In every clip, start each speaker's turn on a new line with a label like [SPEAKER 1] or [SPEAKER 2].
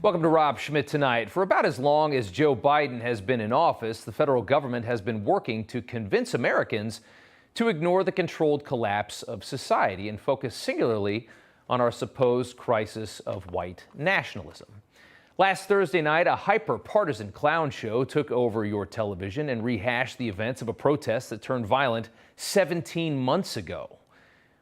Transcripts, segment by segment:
[SPEAKER 1] Welcome to Rob Schmitt tonight. For about as long as Joe Biden has been in office, the federal government has been working to convince Americans to ignore the controlled collapse of society and focus singularly on our supposed crisis of white nationalism. Last Thursday night, a hyper-partisan clown show took over your television and rehashed the events of a protest that turned violent 17 months ago.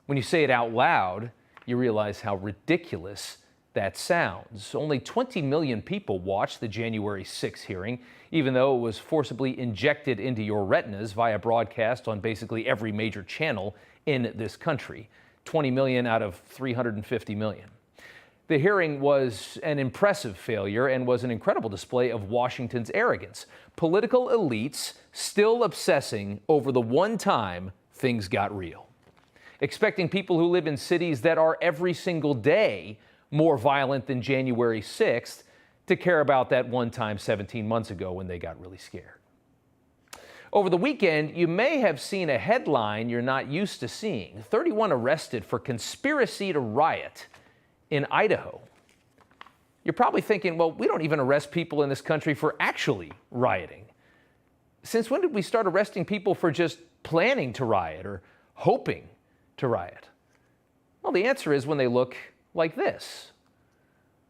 [SPEAKER 1] When you say it out loud, you realize how ridiculous that sounds. Only 20 million people watched the January 6 hearing, even though it was forcibly injected into your retinas via broadcast on basically every major channel in this country. 20 million out of 350 million. The hearing was an impressive failure and was an incredible display of Washington's arrogance. Political elites still obsessing over the one time things got real. Expecting people who live in cities that are every single day more violent than January 6th to care about that one time 17 months ago when they got really scared. Over the weekend, you may have seen a headline you're not used to seeing. 31 arrested for conspiracy to riot in Idaho. You're probably thinking, well, we don't even arrest people in this country for actually rioting. Since when did we start arresting people for just planning to riot or hoping to riot? Well, the answer is when they look like this.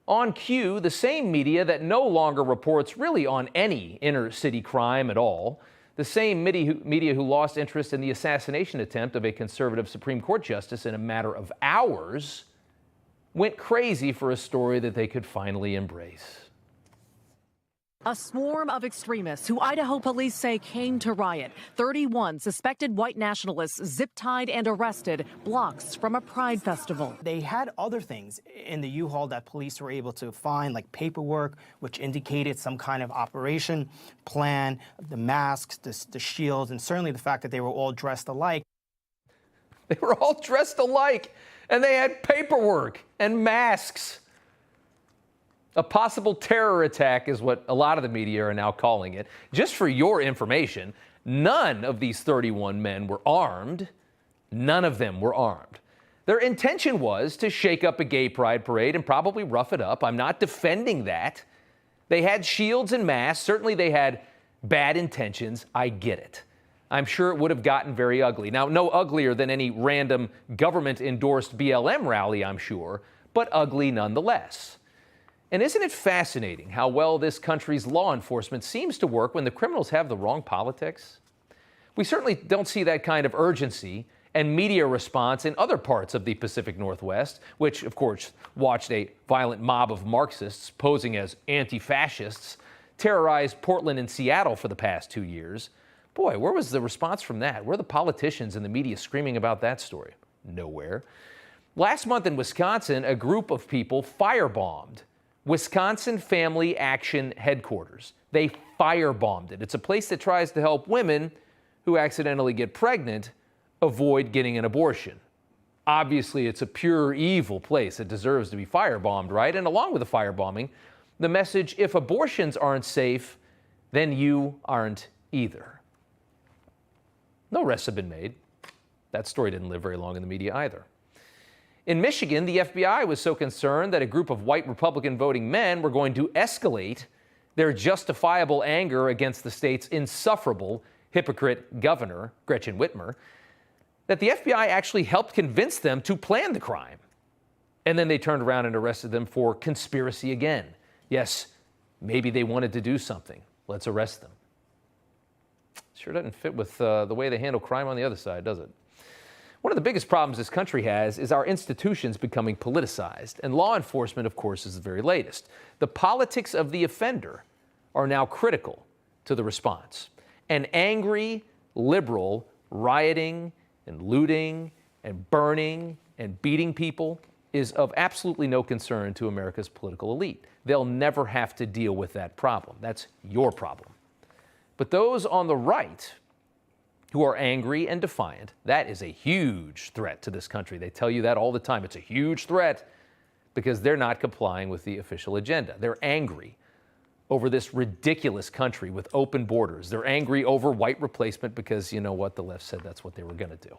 [SPEAKER 1] On cue, the same media that no longer reports really on any inner city crime at all, the same media who lost interest in the assassination attempt of a conservative Supreme Court justice in a matter of hours, went crazy for a story that they could finally embrace.
[SPEAKER 2] A swarm of extremists who Idaho police say came to riot. 31 suspected white nationalists zip-tied and arrested blocks from a pride festival.
[SPEAKER 3] They had other things in the U-Haul that police were able to find, like paperwork, which indicated some kind of operation plan, the masks, the shields, and certainly the fact that they were all dressed alike.
[SPEAKER 1] They were all dressed alike, and they had paperwork and masks. A possible terror attack is what a lot of the media are now calling it. Just for your information, none of these 31 men were armed. None of them were armed. Their intention was to shake up a gay pride parade and probably rough it up. I'm not defending that. They had shields and masks. Certainly they had bad intentions. I get it. I'm sure it would have gotten very ugly. Now, no uglier than any random government-endorsed BLM rally, I'm sure, but ugly nonetheless. And isn't it fascinating how well this country's law enforcement seems to work when the criminals have the wrong politics? We certainly don't see that kind of urgency and media response in other parts of the Pacific Northwest, which, of course, watched a violent mob of Marxists posing as anti-fascists terrorize Portland and Seattle for the past 2 years. Boy, where was the response from that? Where are the politicians and the media screaming about that story? Nowhere. Last month in Wisconsin, a group of people firebombed Wisconsin Family Action Headquarters. They firebombed it. It's a place that tries to help women who accidentally get pregnant avoid getting an abortion. Obviously, it's a pure evil place that deserves to be firebombed, right? And along with the firebombing, the message, if abortions aren't safe, then you aren't either. No arrests have been made. That story didn't live very long in the media either. In Michigan, the FBI was so concerned that a group of white Republican voting men were going to escalate their justifiable anger against the state's insufferable hypocrite governor, Gretchen Whitmer, that the FBI actually helped convince them to plan the crime. And then they turned around and arrested them for conspiracy again. Yes, maybe they wanted to do something. Let's arrest them. Sure doesn't fit with the way they handle crime on the other side, does it? One of the biggest problems this country has is our institutions becoming politicized, and law enforcement, of course, is the very latest. The politics of the offender are now critical to the response. An angry liberal rioting and looting and burning and beating people is of absolutely no concern to America's political elite. They'll never have to deal with that problem. That's your problem. But those on the right who are angry and defiant, that is a huge threat to this country. They tell you that all the time. It's a huge threat because they're not complying with the official agenda. They're angry over this ridiculous country with open borders. They're angry over white replacement because, you know what, the left said that's what they were going to do.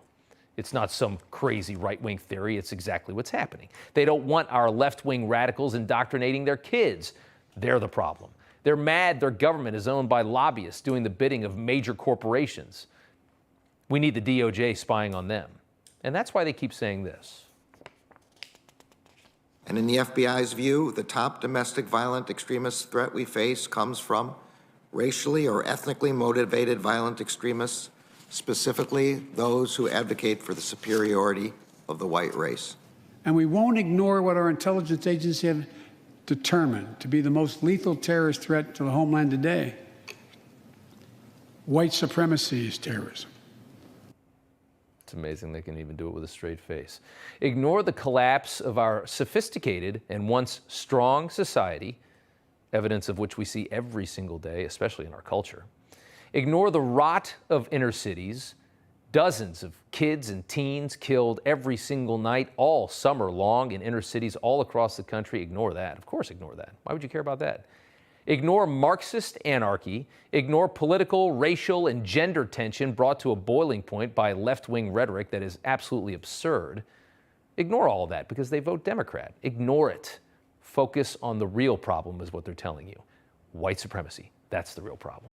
[SPEAKER 1] It's not some crazy right-wing theory. It's exactly what's happening. They don't want our left-wing radicals indoctrinating their kids. They're the problem. They're mad their government is owned by lobbyists doing the bidding of major corporations. We need the DOJ spying on them. And that's why they keep saying this.
[SPEAKER 4] And in the FBI's view, the top domestic violent extremist threat we face comes from racially or ethnically motivated violent extremists, specifically those who advocate for the superiority of the white race.
[SPEAKER 5] And we won't ignore what our intelligence agencies have determined to be the most lethal terrorist threat to the homeland today. White supremacy is terrorism.
[SPEAKER 1] It's amazing they can even do it with a straight face. Ignore the collapse of our sophisticated and once strong society, evidence of which we see every single day, especially in our culture. Ignore the rot of inner cities, dozens of kids and teens killed every single night, all summer long in inner cities all across the country. Ignore that. Of course, ignore that. Why would you care about that? Ignore Marxist anarchy. Ignore political, racial, and gender tension brought to a boiling point by left-wing rhetoric that is absolutely absurd. Ignore all of that because they vote Democrat. Ignore it. Focus on the real problem is what they're telling you. White supremacy. That's the real problem.